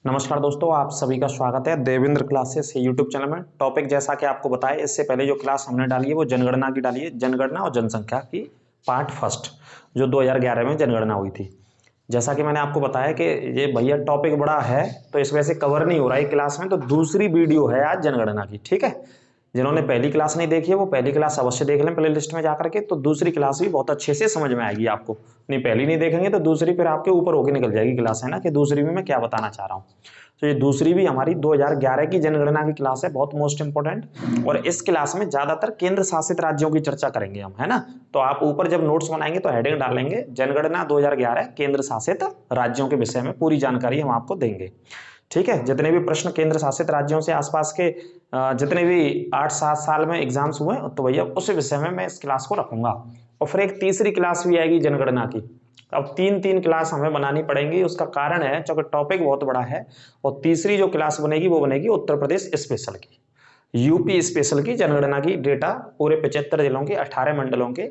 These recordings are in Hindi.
नमस्कार दोस्तों, आप सभी का स्वागत है देवेंद्र क्लासेस यूट्यूब चैनल में। टॉपिक जैसा कि आपको बताया, इससे पहले जो क्लास हमने डाली है वो जनगणना की डाली है, जनगणना और जनसंख्या की पार्ट फर्स्ट, जो 2011 में जनगणना हुई थी। जैसा कि मैंने आपको बताया कि ये भैया टॉपिक बड़ा है तो इस वजह से कवर नहीं हो रहा है क्लास में, तो दूसरी वीडियो है आज जनगणना की। ठीक है, जिन्होंने पहली क्लास नहीं देखी है वो पहली क्लास अवश्य देख लें प्ले लिस्ट में जाकर के, तो दूसरी क्लास भी बहुत अच्छे से समझ में आएगी आपको। नहीं, पहली नहीं देखेंगे तो दूसरी फिर आपके ऊपर होके निकल जाएगी क्लास, है ना, कि दूसरी में मैं क्या बताना चाह रहा हूँ। तो ये दूसरी भी हमारी 2011 की जनगणना की क्लास है, बहुत मोस्ट इंपोर्टेंट। और इस क्लास में ज्यादातर केंद्र शासित राज्यों की चर्चा करेंगे हम, है ना। तो आप ऊपर जब नोट्स बनाएंगे तो हेडिंग डालेंगे जनगणना 2011 केंद्र शासित राज्यों के विषय में पूरी जानकारी हम आपको देंगे। ठीक है, जितने भी प्रश्न केंद्र शासित राज्यों से आसपास के जितने भी 8-7 साल में एग्जाम्स हुए तो भैया उस विषय में मैं इस क्लास को रखूंगा। और फिर एक तीसरी क्लास भी आएगी जनगणना की। अब तीन तीन क्लास हमें बनानी पड़ेंगी, उसका कारण है क्योंकि टॉपिक बहुत बड़ा है। और तीसरी जो क्लास बनेगी वो बनेगी उत्तर प्रदेश स्पेशल की, यूपी स्पेशल की जनगणना की डेटा पूरे 75 जिलों के 18 मंडलों के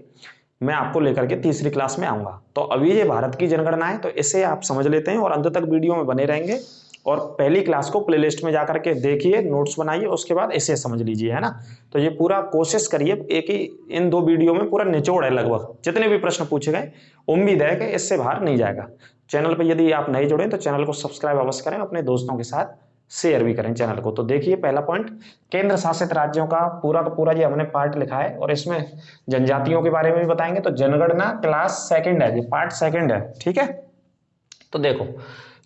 मैं आपको लेकर के तीसरी क्लास में आऊंगा। तो अभी ये भारत की जनगणना है तो इसे आप समझ लेते हैं और अंत तक वीडियो में बने रहेंगे। और पहली क्लास को प्लेलिस्ट में जाकर के देखिए, नोट्स बनाइए, उसके बाद इसे समझ लीजिए, है ना। तो ये पूरा कोशिश करिए, एक ही इन दो वीडियो में पूरा निचोड़ है लगभग, जितने भी प्रश्न पूछे गए उम्मीद है कि इससे बाहर नहीं जाएगा। चैनल पर यदि आप नहीं जुड़े तो चैनल को सब्सक्राइब अवश्य करें, अपने दोस्तों के साथ शेयर भी करें चैनल को। तो देखिए पहला पॉइंट, केंद्र शासित राज्यों का पूरा ये हमने पार्ट लिखा है और इसमें जनजातियों के बारे में भी बताएंगे। तो जनगणना क्लास सेकंड है, ये पार्ट सेकंड है। ठीक है, तो देखो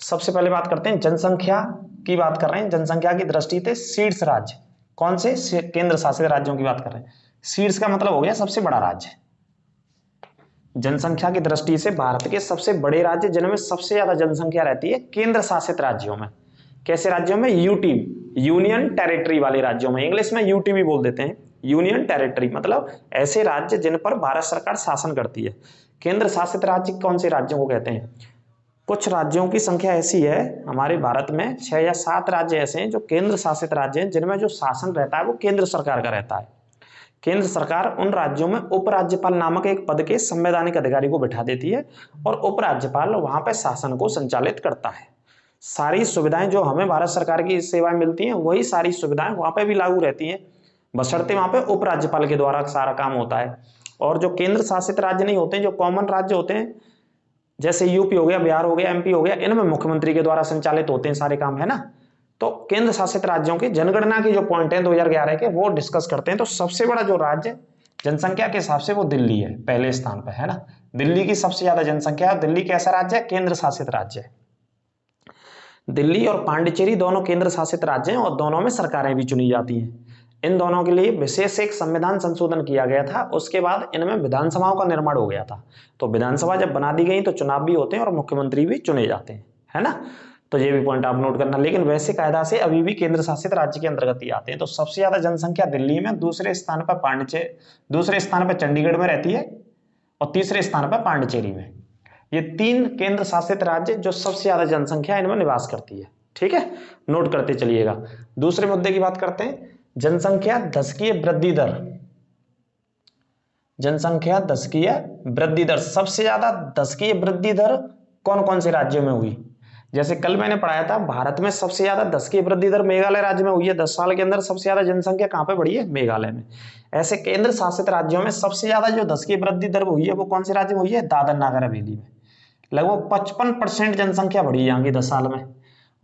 सबसे पहले बात करते हैं जनसंख्या की, बात कर रहे हैं जनसंख्या की दृष्टि से शीर्ष राज्य कौन से, केंद्र शासित राज्यों की बात कर रहे हैं। शीर्ष का मतलब हो गया सबसे बड़ा राज्य। जनसंख्या की दृष्टि से भारत के सबसे बड़े राज्य जिनमें सबसे ज्यादा जनसंख्या रहती है केंद्र शासित राज्यों में। कैसे राज्यों में? यूटी, यूनियन टेरिटरी वाले राज्यों में। इंग्लिश में यूटी भी बोल देते हैं, यूनियन टेरिटरी मतलब ऐसे राज्य जिन पर भारत सरकार शासन करती है। केंद्र शासित राज्य कौन से राज्यों को कहते हैं? कुछ राज्यों की संख्या ऐसी है हमारे भारत में, 6 या 7 राज्य ऐसे हैं जो केंद्र शासित राज्य हैं, जिनमें जो शासन रहता है वो केंद्र सरकार का रहता है। केंद्र सरकार उन राज्यों में उपराज्यपाल नामक एक पद के संवैधानिक अधिकारी को बिठा देती है और उपराज्यपाल वहां पर शासन को संचालित करता है। सारी सुविधाएं जो हमें भारत सरकार की सेवाएं मिलती हैं वही सारी सुविधाएं वहां पर भी लागू रहती हैं, बशर्ते वहां पे उपराज्यपाल के द्वारा सारा काम होता है। और जो केंद्र शासित राज्य नहीं होते, जो कॉमन राज्य होते हैं, जैसे यूपी हो गया, बिहार हो गया, एमपी हो गया, इनमें मुख्यमंत्री के द्वारा संचालित होते हैं सारे काम, है ना। तो केंद्र शासित राज्यों के जनगणना के जो पॉइंट हैं 2011 के वो डिस्कस करते हैं। तो सबसे बड़ा जो राज्य जनसंख्या के हिसाब से वो दिल्ली है, पहले स्थान पर, है ना। दिल्ली की सबसे ज्यादा जनसंख्या है। दिल्ली कैसा राज्य है? केंद्र शासित राज्य है। दिल्ली और पांडिचेरी दोनों केंद्र शासित राज्य हैं और दोनों में सरकारें भी चुनी जाती हैं। इन दोनों के लिए विशेष एक संविधान संशोधन किया गया था, उसके बाद इनमें विधानसभाओं का निर्माण हो गया था। तो विधानसभा जब बना दी गई तो चुनाव भी होते हैं और मुख्यमंत्री भी चुने जाते हैं, है ना। तो ये भी पॉइंट आप नोट करना। लेकिन वैसे कायदा से अभी भी केंद्र शासित राज्य के अंतर्गत ही आते हैं। तो सबसे ज्यादा जनसंख्या दिल्ली में, दूसरे स्थान पर चंडीगढ़ में रहती है और तीसरे स्थान पर पांडिचेरी में। ये 3 केंद्र शासित राज्य जो सबसे ज्यादा जनसंख्या इनमें निवास करती है। ठीक है, नोट करते चलिएगा। दूसरे मुद्दे की बात करते हैं, जनसंख्या दशकीय वृद्धि दर। जनसंख्या दशकीय वृद्धि दर, सबसे ज्यादा दशकीय वृद्धि दर कौन कौन से राज्यों में हुई? जैसे कल मैंने पढ़ाया था, भारत में सबसे ज्यादा दशकीय वृद्धि दर मेघालय राज्य में हुई है। 10 साल के अंदर सबसे ज्यादा जनसंख्या कहां पे बढ़ी है? मेघालय में। ऐसे केंद्र शासित राज्यों में सबसे ज्यादा जो दशकीय वृद्धि दर हुई है वो कौन से राज्य में हुई है? दादर नागर हवेली में। लगभग 55% जनसंख्या बढ़ी यहाँ की 10 साल में।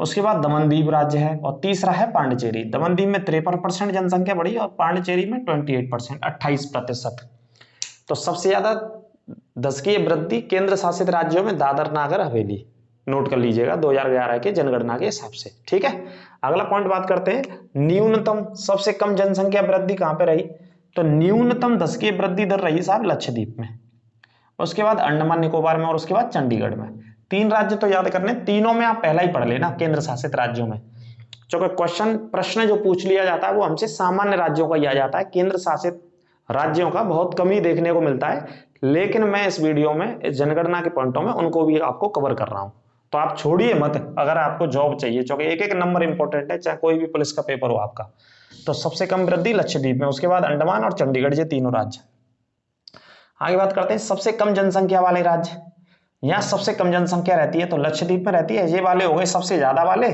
उसके बाद दमनदीव राज्य है और तीसरा है पांडिचेरी। दमनदीव में 53% जनसंख्या बढ़ी और पांडिचेरी में 28%, 28%। तो सबसे ज्यादा दशकीय वृद्धि केंद्र शासित राज्यों में दादर नागर हवेली, नोट कर लीजिएगा 2011 के जनगणना के हिसाब से। ठीक है, अगला पॉइंट बात करते हैं, न्यूनतम सबसे कम जनसंख्या वृद्धि कहां पे रही? तो न्यूनतम दशकीय वृद्धि दर रही साहब लक्षद्वीप में, उसके बाद अंडमान निकोबार में और उसके बाद चंडीगढ़ में। 3 राज्य तो याद करने, तीनों में आप पहला ही पढ़ लेना केंद्र शासित राज्यों में। क्योंकि प्रश्न जो पूछ लिया जाता है वो हमसे सामान्य राज्यों का ही आ जाता है, केंद्र शासित राज्यों का बहुत कम ही देखने को मिलता है। लेकिन मैं इस वीडियो में इस जनगणना के पॉइंटों में उनको भी आपको कवर कर रहा हूं। तो आप छोड़िए मत अगर आपको जॉब चाहिए, क्योंकि एक एक नंबर इंपॉर्टेंट है, चाहे कोई भी पुलिस का पेपर हो आपका। तो सबसे कम वृद्धि लक्षद्वीप में, उसके बाद अंडमान और चंडीगढ़, ये तीनों राज्य। आगे बात करते हैं सबसे कम जनसंख्या वाले राज्य। यहाँ सबसे कम जनसंख्या रहती है तो लक्षद्वीप में रहती है। ये वाले हो गए सबसे ज्यादा वाले,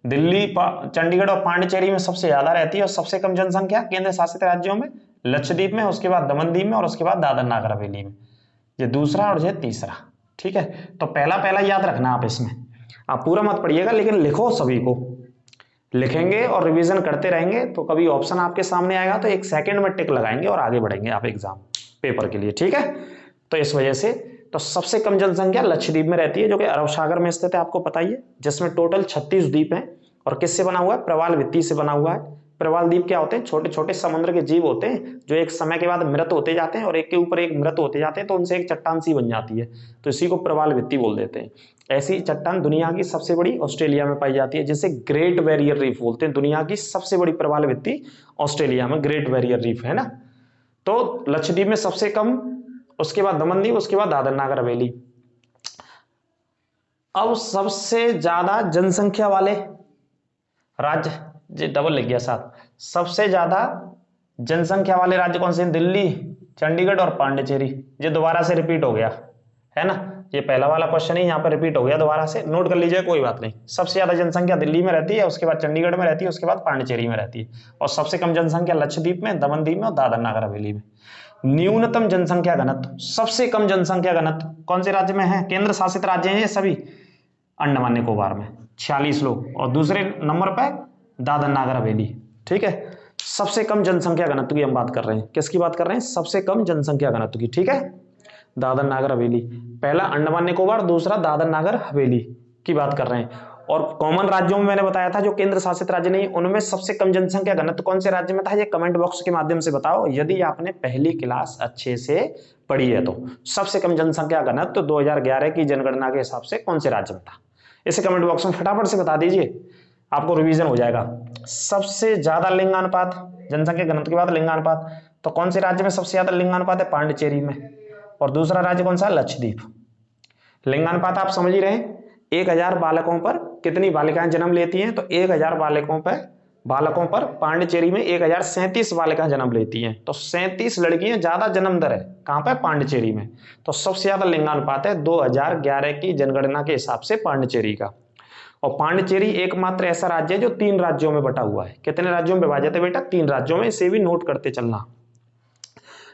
दिल्ली चंडीगढ़ और पांडिचेरी में सबसे ज्यादा रहती है और सबसे कम जनसंख्या केंद्र शासित राज्यों में लक्षद्वीप में, उसके बाद दमन दीव में और उसके बाद दादर नागर हवेली में। ये दूसरा और ये तीसरा। ठीक है, तो पहला पहला याद रखना आप, इसमें आप पूरा मत पढ़िएगा लेकिन लिखो, सभी को लिखेंगे और रिवीजन करते रहेंगे तो कभी ऑप्शन आपके सामने आएगा तो 1 सेकंड में टिक लगाएंगे और आगे बढ़ेंगे आप एग्जाम पेपर के लिए। ठीक है, तो इस वजह से तो सबसे कम जनसंख्या लक्षद्वीप में रहती है जो कि अरब सागर में स्थित है, आपको पता ही है, जिसमें टोटल 36 द्वीप हैं। और किससे बना हुआ है? प्रवाल भित्ति से बना हुआ है। प्रवाल द्वीप क्या होते हैं? छोटे छोटे समुद्र के जीव होते हैं जो एक समय के बाद मृत होते जाते हैं और एक के ऊपर एक मृत होते जाते हैं, तो उनसे एक चट्टान सी बन जाती है, तो इसी को प्रवाल भित्ति बोल देते हैं। ऐसी चट्टान दुनिया की सबसे बड़ी ऑस्ट्रेलिया में पाई जाती है, जिसे ग्रेट बैरियर रीफ बोलते हैं। दुनिया की सबसे बड़ी प्रवाल भित्ति ऑस्ट्रेलिया में ग्रेट बैरियर रीफ है ना। तो लक्षद्वीप में सबसे कम, उसके बाद दमन दीव, उसके बाद दादर नागर हवेली। अब सबसे ज्यादा जनसंख्या वाले राज्य, जी डबल लिख गया साथ, सबसे ज्यादा जनसंख्या वाले राज्य कौन से हैं? दिल्ली, चंडीगढ़ और पांडिचेरी। ये दोबारा से रिपीट हो गया है ना, ये पहला वाला क्वेश्चन ही यहाँ पर रिपीट हो गया, दोबारा से नोट कर लीजिए, कोई बात नहीं। सबसे ज्यादा जनसंख्या दिल्ली में रहती है, उसके बाद चंडीगढ़ में रहती है, उसके बाद पांडिचेरी में रहती है, और सबसे कम जनसंख्या लक्षद्वीप में, दमन दीव में और दादर नागर हवेली में। न्यूनतम जनसंख्या घनत्व, सबसे कम जनसंख्या घनत्व कौन से राज्य में है? केंद्र शासित राज्य हैं ये सभी, अंडमान निकोबार में 46 लोग, और दूसरे नंबर पर दादर नागर हवेली। ठीक है, सबसे कम जनसंख्या घनत्व की हम बात कर रहे हैं। किसकी बात कर रहे हैं? सबसे कम जनसंख्या घनत्व की। ठीक है, दादर नागर हवेली, पहला अंडमान निकोबार, दूसरा दादर नागर हवेली की बात कर रहे हैं। और कॉमन राज्यों में मैंने बताया था जो केंद्र शासित राज्य नहीं, उनमें सबसे कम जनसंख्या घनत्व कौन से राज्य में था? ये कमेंट बॉक्स के माध्यम से बताओ यदि आपने पहली क्लास अच्छे से पढ़ी है तो। सबसे कम जनसंख्या घनत्व 2011 की जनगणना के हिसाब से कौन से राज्य में था? इसे कमेंट बॉक्स में फटाफट से बता दीजिए, आपको रिवीजन हो जाएगा। सबसे ज्यादा लिंगानुपात, जनसंख्या घनत्व के बाद लिंगानुपात, तो कौन से राज्य में सबसे ज्यादा लिंगानुपात है? पांडिचेरी में। और दूसरा राज्य कौन सा? लक्षद्वीप। लिंगानुपात आप समझ ही रहे हैं, 1000 बालकों पर कितनी बालिकाएं जन्म लेती हैं? तो 1000 बालकों पर पांडिचेरी में 1037 बालिकाएं जन्म लेती हैं, तो 37 लड़कियां ज्यादा जन्म दर है। कहां पर? पांडिचेरी में। तो सबसे ज्यादा लिंगानुपात है 2011 की जनगणना के हिसाब से पांडिचेरी का। और पांडिचेरी एकमात्र ऐसा राज्य है जो 3 राज्यों में बटा हुआ है। कितने राज्यों में विभाजित है बेटा? 3 राज्यों में। इसे भी नोट करते चलना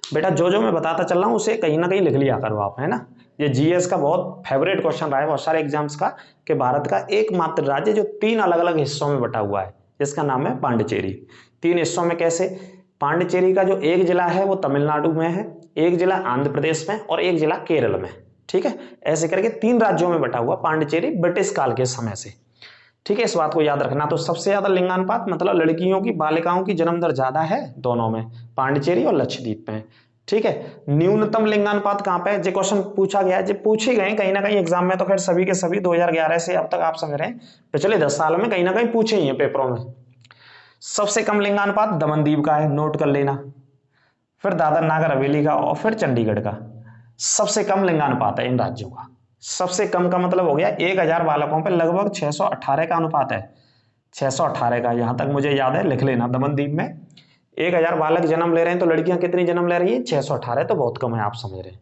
बेटा, जो जो मैं बताता चल रहा हूं उसे कहीं ना कहीं लिख लिया करो आप, है ना। ये जीएस का बहुत फेवरेट क्वेश्चन रहा है बहुत सारे एग्जाम्स का, कि भारत का एकमात्र राज्य जो 3 अलग अलग हिस्सों में बटा हुआ है, जिसका नाम है पांडिचेरी। 3 हिस्सों में कैसे? पांडिचेरी का जो एक जिला है वो तमिलनाडु में है, एक जिला आंध्र प्रदेश में और एक जिला केरल में। ठीक है, ऐसे करके 3 राज्यों में बटा हुआ पांडिचेरी ब्रिटिश काल के समय से। ठीक है, इस बात को याद रखना। तो सबसे ज्यादा लिंगानुपात मतलब लड़कियों की, बालिकाओं की जन्म दर ज्यादा है दोनों में, पांडिचेरी और लक्षद्वीप में। ठीक है, न्यूनतम लिंगानुपात कहां पे है? जो क्वेश्चन पूछा गया है, जो पूछे गए कहीं ना कहीं एग्जाम में, तो खैर सभी के सभी 2011 से अब तक आप समझ रहे हैं, पिछले 10 साल में कहीं ना कहीं पूछे ही है पेपरों में। सबसे कम लिंगानुपात दमन दीव का है, नोट कर लेना, फिर दादर नागर हवेली का और फिर चंडीगढ़ का। सबसे कम लिंगानुपात है इन राज्यों का। सबसे कम का मतलब हो गया 1000 बालकों पर लगभग 618 का अनुपात है, 618 का, यहां तक मुझे याद है, लिख लेना। दमन दीव में 1000 बालक जन्म ले रहे हैं, तो लड़कियां कितनी जन्म ले रही हैं? 618, तो बहुत कम है, आप समझ रहे हैं।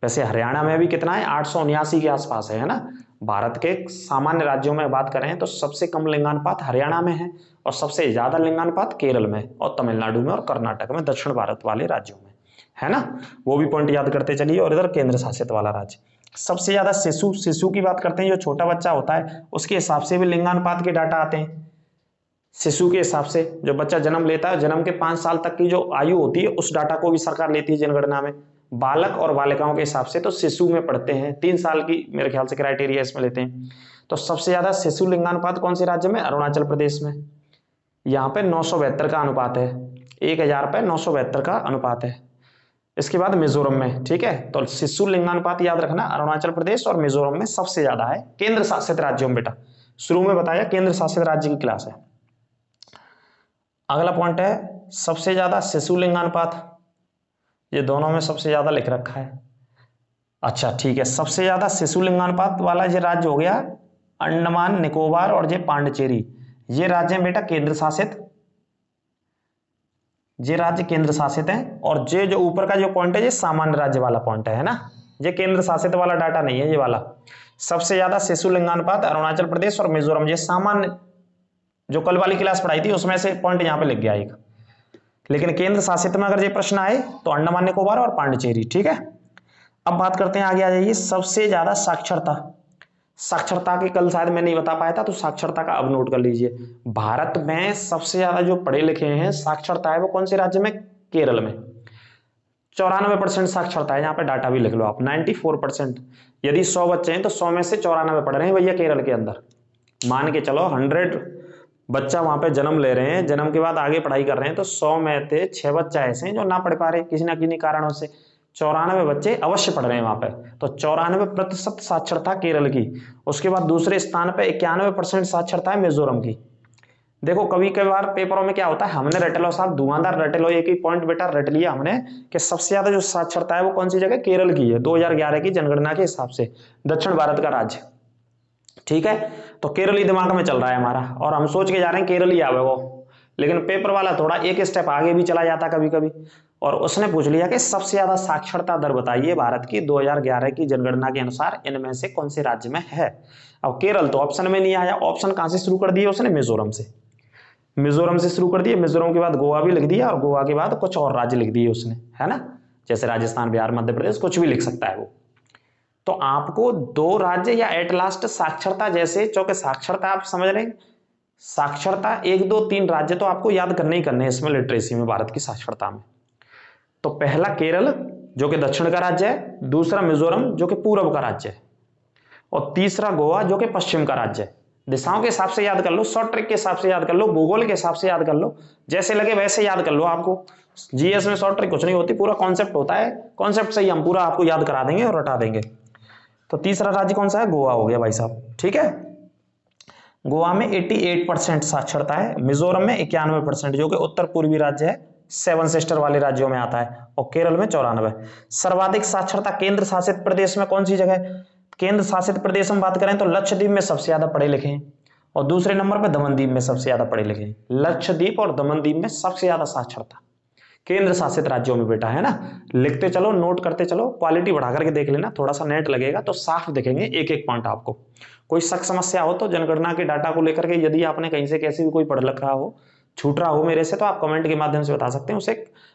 वैसे हरियाणा में भी कितना है? 879 के आसपास है ना। भारत के सामान्य राज्यों में बात करें तो सबसे कम लिंगानुपात हरियाणा में है और सबसे ज्यादा लिंगानुपात केरल में और तमिलनाडु में और कर्नाटक में, दक्षिण भारत वाले राज्यों में, है ना। वो भी पॉइंट याद करते चलिए। और इधर केंद्र शासित वाला राज्य, सबसे ज्यादा शिशु की बात करते हैं, जो छोटा बच्चा होता है उसके हिसाब से भी लिंगानुपात के डाटा आते हैं। शिशु के हिसाब से जो बच्चा जन्म लेता है, जन्म के 5 साल तक की जो आयु होती है, उस डाटा को भी सरकार लेती है जनगणना में। बालक और बालिकाओं के हिसाब से तो शिशु में पढ़ते हैं, 3 साल की मेरे ख्याल से क्राइटेरिया इसमें लेते हैं। तो सबसे ज्यादा शिशु लिंगानुपात कौन से राज्य में? अरुणाचल प्रदेश में। यहाँ पे 972 का अनुपात है, 1000 पे 972 का अनुपात है। इसके बाद मिजोरम में। ठीक है, तो शिशु लिंगानुपात याद रखना, अरुणाचल प्रदेश और मिजोरम में सबसे ज्यादा है केंद्र शासित राज्यों में। बेटा शुरू में बताया केंद्र शासित राज्य की क्लास है। अगला पॉइंट है सबसे ज्यादा शिशु लिंगानुपात, ये दोनों में सबसे ज्यादा लिख रखा है। अच्छा ठीक है, सबसे ज्यादा शिशु लिंगानुपात वाला ये राज्य हो गया अंडमान निकोबार और ये पांडिचेरी। ये राज्य है बेटा केंद्र शासित, ये राज्य केंद्र शासित हैं। और ये जो ऊपर का जो पॉइंट है ये सामान्य राज्य वाला पॉइंट है ना, ये केंद्र शासित वाला डाटा नहीं है, ये वाला। सबसे ज्यादा शिशु लिंगानुपात अरुणाचल प्रदेश और मिजोरम। ये सामान्य जो कल वाली क्लास पढ़ाई थी उसमें से पॉइंट यहाँ पे लिख गया एक। लेकिन केंद्र शासित में अगर ये प्रश्न आए तो अंडमान निकोबार और पांडिचेरी। ठीक है, अब बात करते हैं, आगे आ जाइए। सबसे ज्यादा साक्षरता, साक्षरता की कल शायद मैं नहीं बता पाया था, तो साक्षरता का अब नोट कर लीजिए। भारत में सबसे ज्यादा जो पढ़े लिखे हैं साक्षरता है वो कौन से राज्य में? केरल में 94% साक्षरता है। यहाँ पे डाटा भी लिख लो आप, 94%। यदि 100 बच्चे हैं तो 100 में से 94 पढ़ रहे हैं भैया केरल के अंदर। मान के चलो 100 बच्चा वहां पे जन्म ले रहे हैं, जन्म के बाद आगे पढ़ाई कर रहे हैं, तो 100 में से 6 बच्चा ऐसे हैं जो ना पढ़ पा रहे किसी ना किसी कारणों से। 94 बच्चे अवश्य पढ़ रहे हैं वहां पे, तो 94% साक्षरता केरल की। उसके बाद दूसरे स्थान पे 91% साक्षरता है मिजोरम की। देखो कभी कभार पेपरों में क्या होता है, हमने रट लो साहब, धुआंधार रट लो, एक ही पॉइंट बेटा रट लिया हमने कि सबसे ज्यादा जो साक्षरता है वो कौन सी जगह? केरल की है, 2011 की जनगणना के हिसाब से, दक्षिण भारत का राज्य। ठीक है, तो केरल ही दिमाग में चल रहा है हमारा, और हम सोच के जा रहे हैं केरल ही आवे वो। लेकिन पेपर वाला थोड़ा एक स्टेप आगे भी चला जाता कभी कभी, और उसने पूछ लिया कि सबसे ज्यादा साक्षरता दर बताइए भारत की 2011 की जनगणना के अनुसार इनमें से कौन से राज्य में है। अब केरल तो ऑप्शन में नहीं आया, ऑप्शन कहां से शुरू कर दिए उसने? मिजोरम से। मिजोरम से शुरू कर दिए, मिजोरम के बाद गोवा भी लिख दिया, और गोवा के बाद कुछ और राज्य लिख दिए उसने, है ना, जैसे राजस्थान, बिहार, मध्य प्रदेश, कुछ भी लिख सकता है वो। तो आपको 2 राज्य या एट लास्ट साक्षरता, जैसे चूंकि साक्षरता आप समझ रहे हैं, साक्षरता 1 2 3 राज्य तो आपको याद करने ही करने हैं इसमें, लिटरेसी में, भारत की साक्षरता में। तो पहला केरल जो कि दक्षिण का राज्य है, दूसरा मिजोरम जो कि पूर्व का राज्य है, और तीसरा गोवा जो कि पश्चिम का राज्य है। दिशाओं के हिसाब से याद कर लो, शॉर्ट ट्रिक के हिसाब से याद कर लो, भूगोल के हिसाब से याद कर लो, जैसे लगे वैसे याद कर लो। आपको जीएस में शॉर्ट ट्रिक कुछ नहीं होती, पूरा कॉन्सेप्ट होता है, कॉन्सेप्ट से ही हम पूरा आपको याद करा देंगे और रटा देंगे। तो तीसरा राज्य कौन सा है? गोवा हो गया भाई साहब। ठीक है, गोवा में 88% साक्षरता है, मिजोरम में 91% जो कि उत्तर पूर्वी राज्य है, 7 सिस्टर वाले राज्यों में आता है, और केरल में 94। सर्वाधिक साक्षरता केंद्र शासित प्रदेश में कौन सी जगह? केंद्र शासित प्रदेश में बात करें तो लक्षद्वीप में सबसे ज्यादा पढ़े लिखे हैं, और दूसरे नंबर पर दमनदीप में सबसे ज्यादा पढ़े लिखे हैं। लक्षद्वीप और दमनदीप में सबसे ज्यादा साक्षरता केंद्र शासित राज्यों में बेटा, है ना। लिखते चलो, नोट करते चलो, क्वालिटी बढ़ा करके देख लेना, थोड़ा सा नेट लगेगा तो साफ दिखेंगे एक एक पॉइंट आपको। कोई शक समस्या हो तो जनगणना के डाटा को लेकर के, यदि आपने कहीं से कैसे भी कोई पढ़ रखा हो, छूट रहा हो मेरे से, तो आप कमेंट के माध्यम से बता सकते हैं। उसे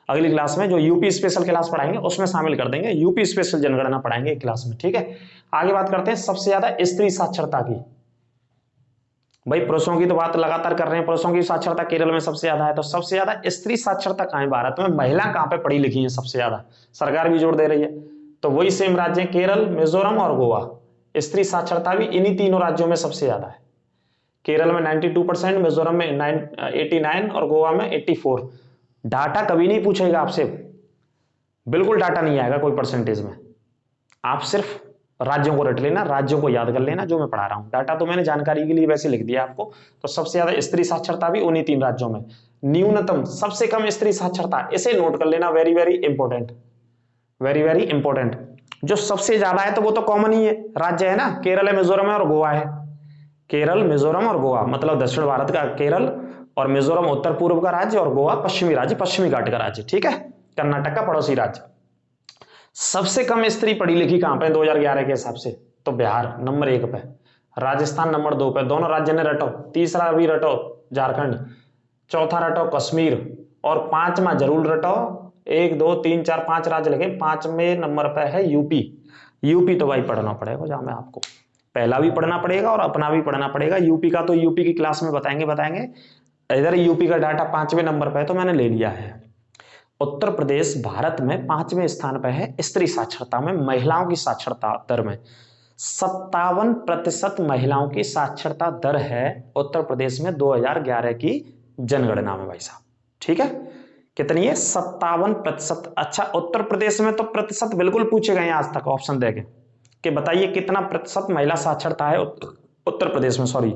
अगली क्लास में जो यूपी स्पेशल क्लास पढ़ाएंगे उसमें शामिल कर देंगे, यूपी स्पेशल जनगणना पढ़ाएंगे एक क्लास में। ठीक है, आगे बात करते हैं सबसे ज्यादा स्त्री साक्षरता की। भाई पुरुषों की तो बात लगातार कर रहे हैं, पुरुषों की साक्षरता केरल में सबसे ज्यादा है, तो सबसे ज्यादा स्त्री साक्षरता कहां है भारत में? महिला कहां पे पढ़ी लिखी है सबसे ज्यादा? सरकार भी जोर दे रही है, तो वही सेम राज्य है, केरल, मिजोरम और गोवा। स्त्री साक्षरता भी इन्हीं तीनों राज्यों में सबसे ज्यादा है। केरल में 92%, मिजोरम में 89 और गोवा में 84। डाटा कभी नहीं पूछेगा आपसे, बिल्कुल डाटा नहीं आएगा कोई परसेंटेज में, आप सिर्फ राज्यों को रट लेना, राज्यों को याद कर लेना जो मैं पढ़ा रहा हूं। डाटा तो मैंने जानकारी के लिए वैसे लिख दिया आपको। तो सबसे ज्यादा स्त्री साक्षरता भी उन्हीं 3 राज्यों में। न्यूनतम सबसे कम स्त्री साक्षरता, इसे नोट कर लेना, very very important, very very important. जो सबसे ज्यादा है तो वो तो कॉमन ही है, राज्य है ना, केरल है, मिजोरम है और गोवा है। केरल, मिजोरम और गोवा, मतलब दक्षिण भारत का केरल, और मिजोरम उत्तर पूर्व का राज्य, और गोवा पश्चिमी राज्य, पश्चिमी घाट का राज्य। ठीक है, कर्नाटक का पड़ोसी राज्य। सबसे कम स्त्री पढ़ी लिखी कहां पे 2011 के हिसाब से? तो बिहार नंबर 1 पे, राजस्थान नंबर 2 पे, दोनों राज्य ने रटो। तीसरा भी रटो झारखंड, चौथा रटो कश्मीर, और 5वां जरूर रटो। 1 2 3 4 5 राज्य लगे, 5वें नंबर पे है यूपी। यूपी तो भाई पढ़ना पड़ेगा, जहां में आपको पहला भी पढ़ना पड़ेगा और अपना भी पढ़ना पड़ेगा। यूपी का तो यूपी की क्लास में बताएंगे। इधर यूपी का डाटा 5वें नंबर पे है तो मैंने ले लिया है। उत्तर प्रदेश भारत में 5वें स्थान पर है स्त्री साक्षरता में, महिलाओं की साक्षरता दर में। 57% महिलाओं की साक्षरता दर है उत्तर प्रदेश में 2011 की जनगणना में भाई साहब। ठीक है, कितनी है? 57%। अच्छा, उत्तर प्रदेश में तो प्रतिशत बिल्कुल पूछे गए आज तक ऑप्शन देके कि बताइए कितना प्रतिशत महिला साक्षरता है उत्तर प्रदेश में, सॉरी,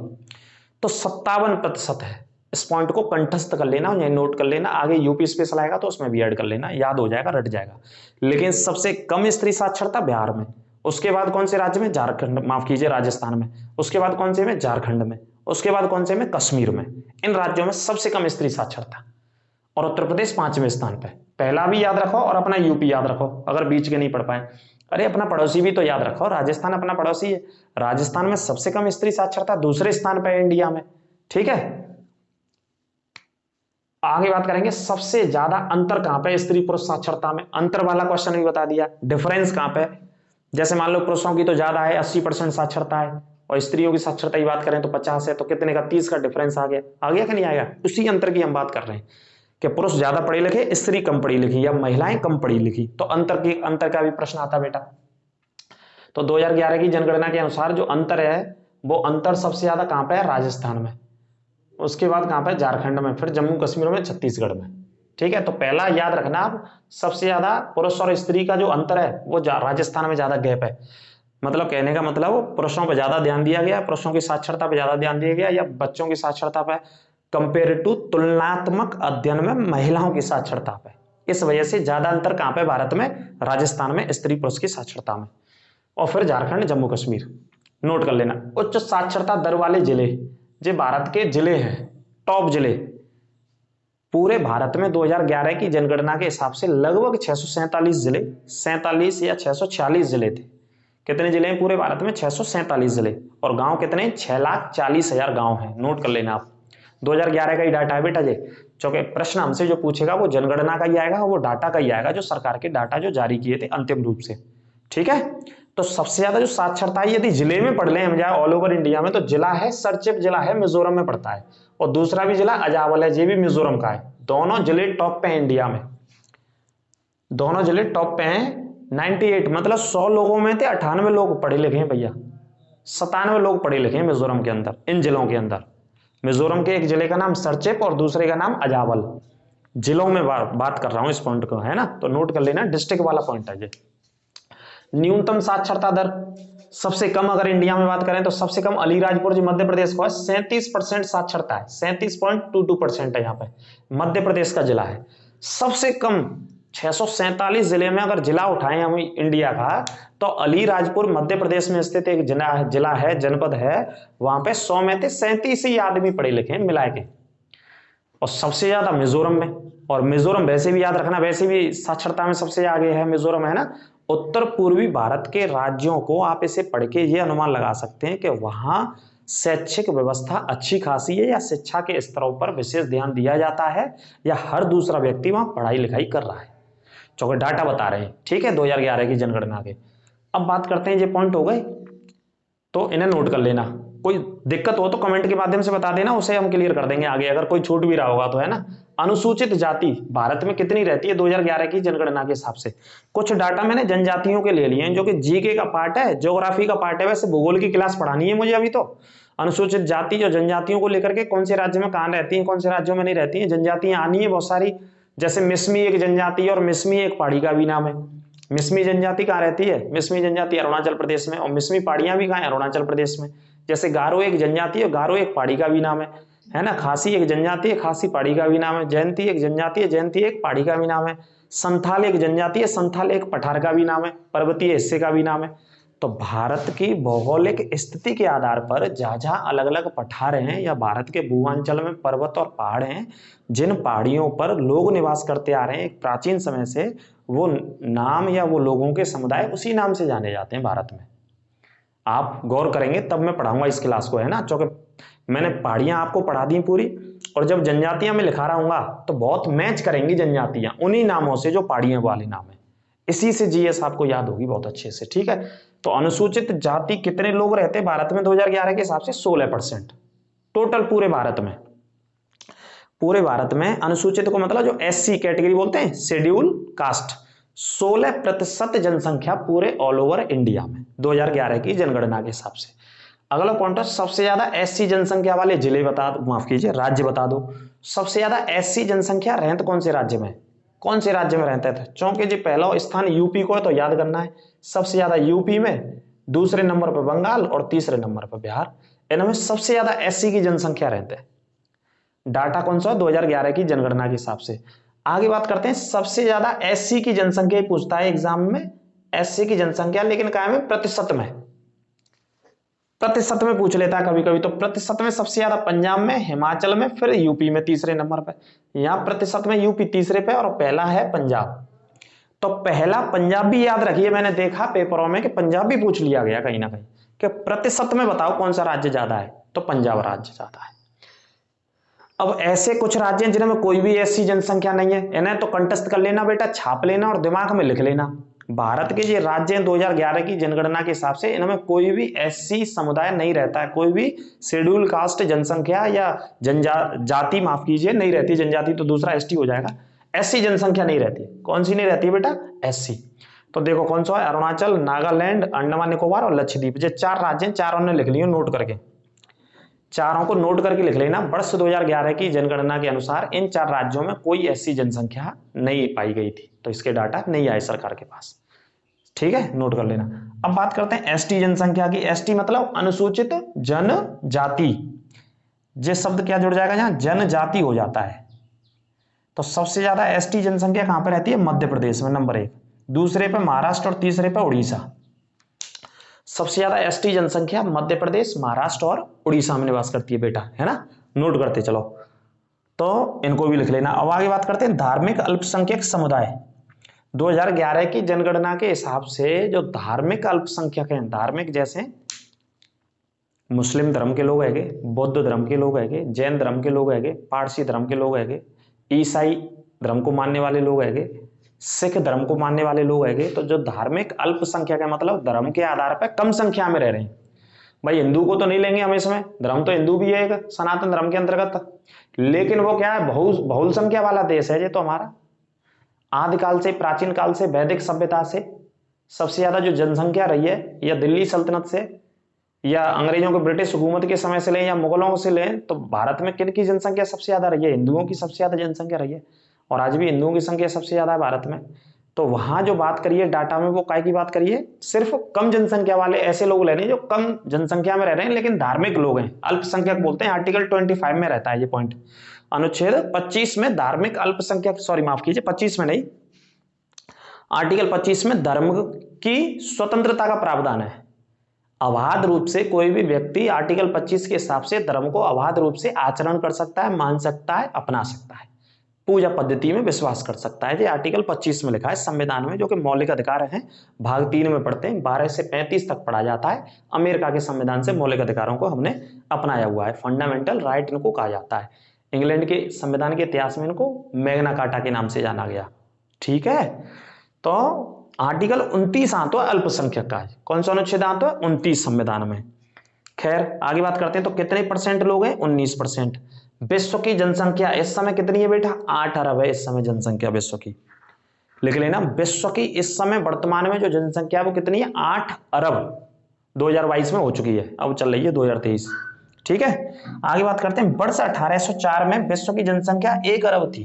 तो 57% है। इस पॉइंट को कंठस्थ कर लेना, ये नोट कर लेना, आगे यूपी स्पेशल आएगा तो उसमें भी ऐड कर लेना, याद हो जाएगा, रट जाएगा। लेकिन सबसे कम स्त्री साक्षरता बिहार में, उसके बाद कौन से राज्य में? झारखंड, माफ कीजिए राजस्थान में, उसके बाद कौन से में? झारखंड में, उसके बाद कौन से में? कश्मीर में। इन राज्यों में सबसे कम स्त्री साक्षरता। और उत्तर प्रदेश 5वें स्थान पे। पहला भी याद रखो और अपना यूपी याद रखो अगर बीच के नहीं पढ़ पाए। अरे अपना पड़ोसी भी तो याद रखो, राजस्थान अपना पड़ोसी है। राजस्थान में सबसे कम स्त्री साक्षरता दूसरे स्थान पे है इंडिया में, ठीक है। आगे बात करेंगे सबसे ज्यादा अंतर कहां पे स्त्री पुरुष साक्षरता में। अंतर वाला क्वेश्चन भी बता दिया, डिफरेंस कहां पे। जैसे मान लो पुरुषों की तो ज्यादा है, 80% साक्षरता है, और स्त्रियों की साक्षरता की बात करें तो 50 है, तो कितने का 30 का डिफरेंस आ गया कि नहीं आएगा। उसी अंतर की हम बात कर रहे हैं कि पुरुष ज्यादा पढ़े लिखे, स्त्री कम पढ़ी लिखी, या महिलाएं कम पढ़ी लिखी, तो अंतर का भी प्रश्न आता बेटा। तो 2011 की जनगणना के अनुसार जो अंतर है वो अंतर सबसे ज्यादा कहां पे है, राजस्थान में। उसके बाद कहां पे, झारखंड में, फिर जम्मू कश्मीर में, छत्तीसगढ़ में, ठीक है। तो पहला याद रखना आप, सबसे ज्यादा पुरुष और स्त्री का जो अंतर है वो राजस्थान में ज्यादा गैप है। मतलब कहने का मतलब पुरुषों पर ज्यादा ध्यान दिया गया, पुरुषों की साक्षरता पर ज्यादा ध्यान दिया गया, या बच्चों की साक्षरता पर कंपेयर टू तुलनात्मक अध्ययन में महिलाओं की साक्षरता पे। इस वजह से ज्यादा अंतर कहां पे, भारत में, राजस्थान में स्त्री पुरुष की साक्षरता में। और फिर झारखंड जम्मू कश्मीर। नोट कर लेना, उच्च साक्षरता दर वाले जिले जो भारत के जिले हैं, टॉप जिले पूरे भारत में 2011 की जनगणना के हिसाब से लगभग 647 जिले, 47 या 646 जिले थे। कितने जिले हैं पूरे भारत में, 647 जिले। और गांव कितने, 6,40,000 गांव हैं। नोट कर लेना आप, 2011 का ही डाटा है बेटा जी, क्योंकि प्रश्न हमसे जो पूछेगा वो जनगणना का ही आएगा, वो डाटा का ही आएगा, जो सरकार के डाटा जो जारी किए थे अंतिम रूप से, ठीक है। तो सबसे ज्यादा जो साक्षरता है, यदि जिले में पढ़ लें हम जाए ऑल ओवर इंडिया में, तो जिला है सरचिप, जिला है मिजोरम में पड़ता है, और दूसरा भी जिला अजावल है, ये भी मिजोरम का है। दोनों जिले टॉप पे हैं इंडिया में, दोनों जिले टॉप पे हैं। 98 मतलब 100 लोगों में थे 98 लोग पढ़े लिखे हैं भैया, 97 लोग पढ़े लिखे हैं मिजोरम के अंदर, इन जिलों के अंदर। मिजोरम के एक जिले का नाम सरचिप और दूसरे का नाम अजावल। जिलों में बात कर रहा हूं इस पॉइंट को, है ना। तो नोट कर लेना, डिस्ट्रिक्ट वाला पॉइंट है ये। न्यूनतम साक्षरता दर सबसे कम अगर इंडिया में बात करें तो सबसे कम अलीराजपुर जो मध्य प्रदेश को है, 37% साक्षरता है, 37.22% है यहाँ पे, मध्य प्रदेश का जिला है। सबसे कम 647 जिले में अगर जिला उठाएं हम इंडिया का, तो अलीराजपुर मध्य प्रदेश में स्थित एक जिला है, जनपद है, वहां पे 100 में थे 37 ही आदमी पढ़े लिखे मिला के। और सबसे ज्यादा मिजोरम में, और मिजोरम वैसे भी याद रखना, वैसे भी साक्षरता में सबसे आगे है मिजोरम, है ना। उत्तर पूर्वी भारत के राज्यों को आप इसे पढ़ के ये अनुमान लगा सकते हैं कि वहां शैक्षिक व्यवस्था अच्छी खासी है, या शिक्षा के स्तरों पर विशेष ध्यान दिया जाता है, या हर दूसरा व्यक्ति वहां पढ़ाई लिखाई कर रहा है, चूंकि डाटा बता रहे हैं, ठीक है, 2011 की जनगणना के। अब बात करते हैं, ये पॉइंट हो गए तो इन्हें नोट कर लेना। कोई दिक्कत हो तो कमेंट के माध्यम से बता देना, उसे हम क्लियर कर देंगे आगे, अगर कोई छूट भी रहा होगा तो, है ना। अनुसूचित जाति भारत में कितनी रहती है 2011 की जनगणना के हिसाब से। कुछ डाटा मैंने जनजातियों के ले लिए हैं, जो कि जीके का पार्ट है, ज्योग्राफी का पार्ट है, वैसे भूगोल की क्लास पढ़ानी है मुझे अभी तो। अनुसूचित जाति जो जनजातियों को लेकर के कौन से राज्य में कहां रहती है, कौन से राज्यों में नहीं रहती है, जनजातियां आनी है बहुत सारी। जैसे मिसमी एक जनजाति है, और मिसमी एक पहाड़ी का भी नाम है। मिसमी जनजाति कहाँ रहती है, मिसमी जनजाति अरुणाचल प्रदेश में, और मिसमी पहाड़ियां भी कहाँ है, अरुणाचल प्रदेश में। जैसे गारो एक जनजाति है, गारो एक पहाड़ी का भी नाम है ना। खासी एक जनजाति है, खासी पहाड़ी का भी नाम है। जयंती एक जनजाति है, जयंती एक पहाड़ी का भी नाम है। संथाल एक जनजाति है, संथाल एक पठार का भी नाम है, पर्वतीय हिस्से का भी नाम है। तो भारत की भौगोलिक स्थिति के आधार पर जहाँ जहाँ अलग अलग पठार हैं, या भारत के भूमंडल में पर्वत और पहाड़ हैं, जिन पहाड़ियों पर लोग निवास करते आ रहे हैं एक प्राचीन समय से, वो नाम या वो लोगों के समुदाय उसी नाम से जाने जाते हैं भारत में। आप गौर करेंगे तब मैं पढ़ाऊंगा इस क्लास को, है ना, क्योंकि मैंने पहाड़ियां आपको पढ़ा दी पूरी, और जब जनजातियां मैं लिखा रहूंगा तो बहुत मैच करेंगी जनजातियां उन्हीं नामों से जो पहाड़ियों वाले नाम है। इसी से जीएस आपको याद होगी बहुत अच्छे से, ठीक है। तो अनुसूचित जाति कितने लोग रहते हैं भारत में 2011 के हिसाब से, 16% टोटल पूरे भारत में। पूरे भारत में अनुसूचित को मतलब जो एससी कैटेगरी बोलते हैं, शेड्यूल कास्ट, 16% जनसंख्या पूरे ऑल ओवर इंडिया में 2011 की जनगणना के हिसाब से। अगला पॉइंट है, सबसे ज्यादा एससी जनसंख्या वाले जिले बता दो, माफ कीजिए राज्य बता दो। सबसे ज्यादा एससी जनसंख्या रहते कौन से राज्य में, कौन से राज्य में रहते थे। चूंकि जी पहला स्थान यूपी को है तो याद करना है, सबसे ज्यादा यूपी में, दूसरे नंबर पर बंगाल और तीसरे नंबर पर बिहार। इनमें सबसे ज्यादा एससी की जनसंख्या रहते हैं। डाटा कौन सा, 2011 की जनगणना के हिसाब से। आगे बात करते हैं, सबसे ज्यादा एससी की जनसंख्या पूछता है एग्जाम में, एससी की जनसंख्या, लेकिन क्या है प्रतिशत में। प्रतिशत में पूछ लेता है कभी कभी, तो प्रतिशत में सबसे ज्यादा पंजाब में, हिमाचल में, फिर यूपी में तीसरे नंबर पे। यहाँ प्रतिशत में यूपी तीसरे पे और पहला है पंजाब। तो पहला पंजाब भी याद रखिए, मैंने देखा पेपरों में कि पंजाब भी पूछ लिया गया कहीं ना कहीं कि प्रतिशत में बताओ कौन सा राज्य ज्यादा है, तो पंजाब राज्य ज्यादा है। अब ऐसे कुछ राज्य हैं जिनमें कोई भी ऐसी जनसंख्या नहीं है, इन्हें तो कंटेस्ट कर लेना बेटा, छाप लेना और दिमाग में लिख लेना। भारत के ये राज्य हैं 2011 की जनगणना के हिसाब से, इनमें कोई भी ऐसी समुदाय नहीं रहता है, कोई भी शेड्यूल कास्ट जनसंख्या या जाति, माफ कीजिए, नहीं रहती। जनजाति तो दूसरा एसटी हो जाएगा, ऐसी जनसंख्या नहीं रहती। कौन सी नहीं रहती है बेटा? एससी। तो देखो कौन सा है, अरुणाचल, नागालैंड, अंडमान निकोबार और लक्षद्वीप। ये 4 राज्य हैं, चारों ने लिख लिए नोट करके, चारों को नोट करके लिख लेना। वर्ष 2011 की जनगणना के अनुसार इन 4 राज्यों में कोई ऐसी जनसंख्या नहीं पाई गई थी, तो इसके डाटा नहीं आए सरकार के पास। ठीक है, नोट कर लेना। अब बात करते हैं एसटी जनसंख्या की। एसटी मतलब अनुसूचित जनजाति। जिस शब्द क्या जुड़ जाएगा यहाँ, जनजाति हो जाता है। तो सबसे ज्यादा एसटी जनसंख्या कहां पर रहती है? मध्य प्रदेश में नंबर 1, दूसरे पे महाराष्ट्र और तीसरे पे उड़ीसा। सबसे ज्यादा एसटी जनसंख्या मध्य प्रदेश, महाराष्ट्र और उड़ीसा में निवास करती है बेटा, है ना। नोट करते चलो, तो इनको भी लिख लेना। अब आगे बात करते हैं धार्मिक अल्पसंख्यक समुदाय। 2011 की जनगणना के हिसाब से जो धार्मिक अल्पसंख्यक हैं, धार्मिक जैसे मुस्लिम धर्म के लोग हैगे, बौद्ध धर्म के लोग हैगे, जैन धर्म के लोग हैगे, पारसी धर्म के लोग हैगे, ईसाई धर्म को मानने वाले लोग हैगे, सिख धर्म को मानने वाले लोग हैगे। तो जो धार्मिक अल्पसंख्यक है मतलब धर्म के आधार पर कम संख्या में रह रहे हैं। भाई हिंदू को तो नहीं लेंगे हम इसमें, धर्म तो हिंदू भी है एक सनातन धर्म के अंतर्गत, लेकिन वो क्या है, बहुल संख्या वाला देश है ये तो हमारा। आदिकाल से, प्राचीन काल से, वैदिक सभ्यता से सबसे ज्यादा जो जनसंख्या रही है, या दिल्ली सल्तनत से, या अंग्रेजों के ब्रिटिश हुकूमत के समय से लें, या मुगलों से लें, तो भारत में किन की जनसंख्या सबसे ज्यादा रही है? हिंदुओं की सबसे ज्यादा जनसंख्या रही है, और आज भी हिंदुओं की संख्या सबसे ज्यादा है भारत में। तो वहां जो बात करिए डाटा में, वो काय की बात करिए, सिर्फ कम जनसंख्या वाले ऐसे लोग लेने जो कम जनसंख्या में रह रहे हैं लेकिन धार्मिक लोग हैं, अल्पसंख्यक बोलते हैं। आर्टिकल 25 में रहता है ये पॉइंट, अनुच्छेद 25 में धार्मिक अल्पसंख्यक, सॉरी माफ कीजिए 25 में नहीं, आर्टिकल 25 में धर्म की स्वतंत्रता का प्रावधान है। अबाध रूप से कोई भी व्यक्ति आर्टिकल 25 के हिसाब से धर्म को अबाध रूप से आचरण कर सकता है, मान सकता है, अपना सकता है, पूजा पद्धति में विश्वास कर सकता है। ये आर्टिकल 25 में लिखा है संविधान में, जो कि मौलिक अधिकार हैं। भाग 3 में पढ़ते हैं, 12 से 35 तक पढ़ा जाता है। अमेरिका के संविधान से मौलिक अधिकारों को हमने अपनाया हुआ है, फंडामेंटल राइट इनको कहा जाता है। इंग्लैंड के संविधान के इतिहास में इनको मैग्ना कार्टा के नाम से जाना गया। ठीक है, तो आर्टिकल 29 आतो है अल्पसंख्यक का। कौन सा अनुच्छेद आतो है? 29 संविधान में। खैर आगे बात करते हैं, तो कितने परसेंट लोग हैं? 19%। विश्व की जनसंख्या इस समय कितनी है बेटा? 8 अरब है इस समय जनसंख्या विश्व की। लिख लेना, विश्व की इस समय वर्तमान में जो जनसंख्या है वो कितनी है? 8 अरब 2022 में हो चुकी है, अब चल रही है 2023। ठीक है, आगे बात करते हैं। वर्ष 1804 में विश्व की जनसंख्या 1 अरब थी।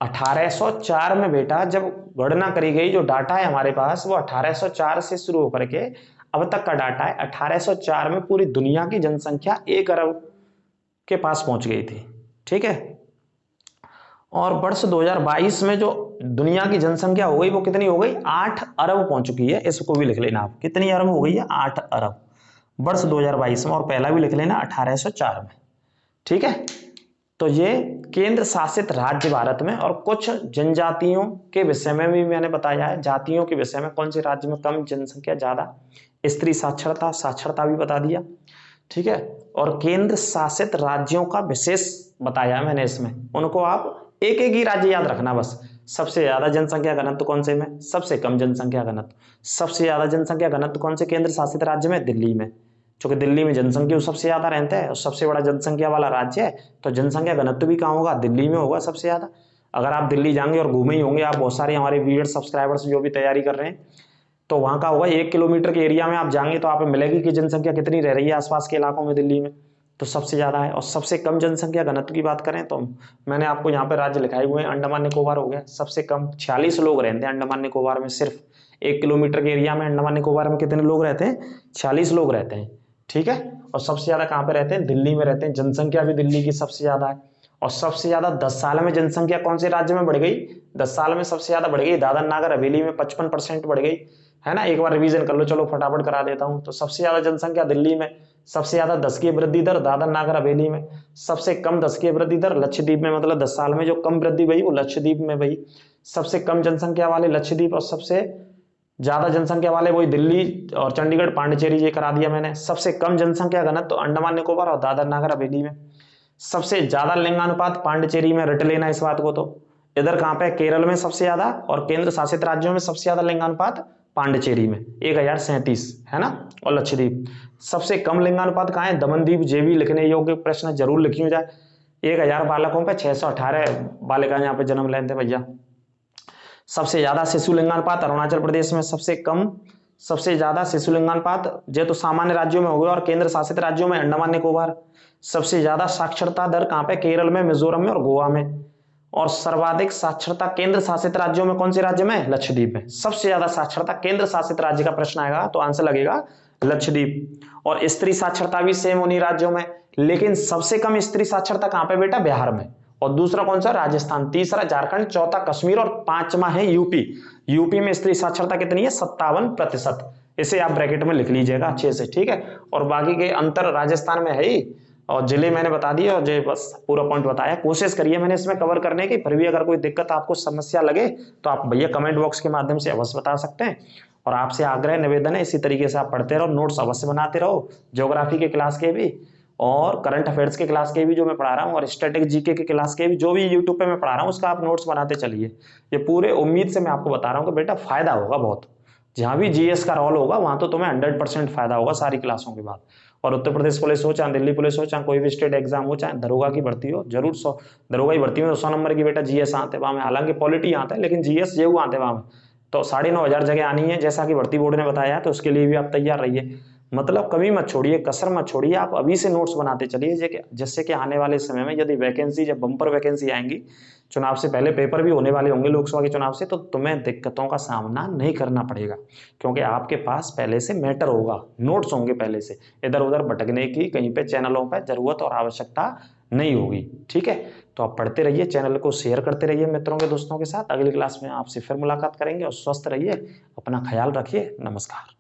1804 में बेटा जब गणना करी गई, जो डाटा है हमारे पास वो 1804 से शुरू होकर के अब तक का डाटा है। 1804 में पूरी दुनिया की जनसंख्या 1 अरब के पास पहुंच गई थी। ठीक है, और वर्ष 2022 में जो दुनिया की जनसंख्या हो गई वो कितनी हो गई? 8 अरब पहुंच चुकी है। इसको भी लिख लेना आप, कितनी अरब हो गई है? 8 अरब वर्ष 2022 में, और पहला भी लिख लेना 1804 में। ठीक है, तो ये केंद्र शासित राज्य भारत में, और कुछ जनजातियों के विषय में भी मैंने बताया है। जातियों के विषय में कौन से राज्य में कम जनसंख्या, ज्यादा, स्त्री साक्षरता, साक्षरता भी बता दिया। ठीक है, और केंद्र शासित राज्यों का विशेष बताया मैंने इसमें, उनको आप एक एक ही राज्य याद रखना बस। सबसे ज्यादा जनसंख्या घनत्व कौन से में? सबसे कम जनसंख्या घनत्व। सबसे ज्यादा जनसंख्या घनत्व कौन से केंद्र शासित राज्य में? दिल्ली में, क्योंकि दिल्ली में जनसंख्या सबसे ज्यादा रहता है और सबसे बड़ा जनसंख्या वाला राज्य है, तो जनसंख्या घनत्व भी कहाँ होगा? दिल्ली में होगा सबसे ज्यादा। अगर आप दिल्ली जाएंगे और घूमे ही होंगे आप, बहुत सारे हमारे व्यूअर्स सब्सक्राइबर्स जो भी तैयारी कर रहे हैं, तो वहां का होगा 1 किलोमीटर के एरिया में आप जाएंगे तो आप मिलेगी कि जनसंख्या कितनी रह रही है आसपास के इलाकों में दिल्ली में, तो सबसे ज्यादा है। और सबसे कम जनसंख्या घनत्व की बात करें तो मैंने आपको यहाँ पे राज्य लिखाए हुए हैं। अंडमान निकोबार हो गया सबसे कम, 46 लोग रहते हैं अंडमान निकोबार में। सिर्फ 1 किलोमीटर के एरिया में अंडमान निकोबार में कितने लोग रहते हैं? 46 लोग रहते हैं। ठीक है, और सबसे ज्यादा कहाँ पे रहते हैं? दिल्ली में रहते हैं। जनसंख्या भी दिल्ली की सबसे ज्यादा है। और सबसे ज्यादा 10 साल में जनसंख्या कौन से राज्य में बढ़ गई? 10 साल में सबसे ज्यादा बढ़ गई दादर नागर हवेली में, 55% बढ़ गई। है ना, एक बार रिवीजन कर लो, चलो फटाफट करा देता हूं। तो सबसे ज्यादा जनसंख्या दिल्ली में, सबसे ज्यादा दशकीय वृद्धि दर दादर नागर हवेली में, सबसे कम दशकीय वृद्धि दर लक्षद्वीप में, मतलब 10 साल में जो कम वृद्धि भई वो लक्षद्वीप में भई, सबसे कम जनसंख्या वाले लक्षद्वीप, और सबसे ज्यादा जनसंख्या वाले वही दिल्ली और चंडीगढ़ पांडिचेरी, ये करा दिया मैंने। सबसे कम जनसंख्या घनत्व तो अंडमान निकोबार और दादर नागर हवेली में। सबसे ज्यादा लिंगानुपात पांडिचेरी में, रट लेना इस बात को। तो इधर कहां पे, केरल में सबसे ज्यादा, और केंद्र शासित राज्यों में सबसे ज्यादा लिंगानुपात पांडिचेरी में 1037, है ना। और लक्षद्वीप सबसे कम लिंगानुपात कहाँ है, दमनदीप। जे भी लिखने योग्य प्रश्न जरूर लिखी हो जाए। 1000 बालकों पे 618 बालिकाएं यहाँ पे जन्म लेते भैया। सबसे ज्यादा शिशु लिंगानुपात अरुणाचल प्रदेश में, सबसे कम सबसे ज्यादा शिशु लिंगानुपात जे तो सामान्य राज्यों में हो गया, और केंद्र शासित राज्यों में अंडमान निकोबार। सबसे ज्यादा साक्षरता दर कहां पे, केरल में, मिजोरम में और गोवा में। और सर्वाधिक साक्षरता केंद्र शासित राज्यों में कौन से राज्य में, लक्षद्वीप में। सबसे ज्यादा साक्षरता केंद्र शासित राज्य का प्रश्न आएगा तो आंसर लगेगा लक्षद्वीप। और स्त्री साक्षरता भी सेम उन्हीं राज्यों में, लेकिन सबसे कम स्त्री साक्षरता कहां पे बेटा, बिहार में। और दूसरा कौन सा, राजस्थान। तीसरा झारखंड, चौथा कश्मीर, और पांचवा है यूपी। यूपी में स्त्री साक्षरता कितनी है, 57%। इसे आप ब्रैकेट में लिख लीजिएगा अच्छे से, ठीक है। और बाकी के अंतर राजस्थान में है ही, और जिले मैंने बता दिए, और जो बस पूरा पॉइंट बताया। कोशिश करिए मैंने इसमें कवर करने की, फिर भी अगर कोई दिक्कत आपको समस्या लगे तो आप भैया कमेंट बॉक्स के माध्यम से अवश्य बता सकते हैं। और आपसे आग्रह निवेदन है, इसी तरीके से आप पढ़ते रहो, नोट्स अवश्य बनाते रहो, ज्योग्राफी के क्लास के भी और करंट अफेयर्स के क्लास के भी जो मैं पढ़ा रहा हूँ, और स्टैटिक जीके के क्लास के भी जो भी यूट्यूब पे मैं पढ़ा रहा हूँ, उसका आप नोट्स बनाते चलिए। ये पूरे उम्मीद से मैं आपको बता रहा हूँ कि बेटा फायदा होगा बहुत। जहां भी जीएस का रोल होगा वहां तो तुम्हें 100% फायदा होगा सारी क्लासों के बाद। और उत्तर प्रदेश पुलिस हो, चाहे दिल्ली पुलिस हो, चाहे कोई भी स्टेट एग्जाम हो, चाहे दरोगा की भर्ती हो, जरूर 100 दरोगा की भर्ती में 100 नंबर की बेटा जीएस आते वहां में। हालांकि पॉलिटी आता है, लेकिन जीएस जेऊ आते वहां में। तो 9,500 जगह आनी है, जैसा कि भर्ती बोर्ड ने बताया, तो उसके लिए भी आप तैयार रहिए। मतलब कभी मत छोड़िए, कसर मत छोड़िए, आप अभी से नोट्स बनाते चलिए, जिससे कि आने वाले समय में यदि वैकेंसी, जब बम्पर वैकेंसी आएंगी, चुनाव से पहले पेपर भी होने वाले होंगे लोकसभा के चुनाव से, तो तुम्हें दिक्कतों का सामना नहीं करना पड़ेगा, क्योंकि आपके पास पहले से मैटर होगा, नोट्स होंगे पहले से। इधर उधर भटकने की कहीं पे चैनलों पर जरूरत और आवश्यकता नहीं होगी, ठीक है। तो आप पढ़ते रहिए, चैनल को शेयर करते रहिए मित्रों के, दोस्तों के साथ। अगली क्लास में आपसे फिर मुलाकात करेंगे, और स्वस्थ रहिए, अपना ख्याल रखिए। नमस्कार।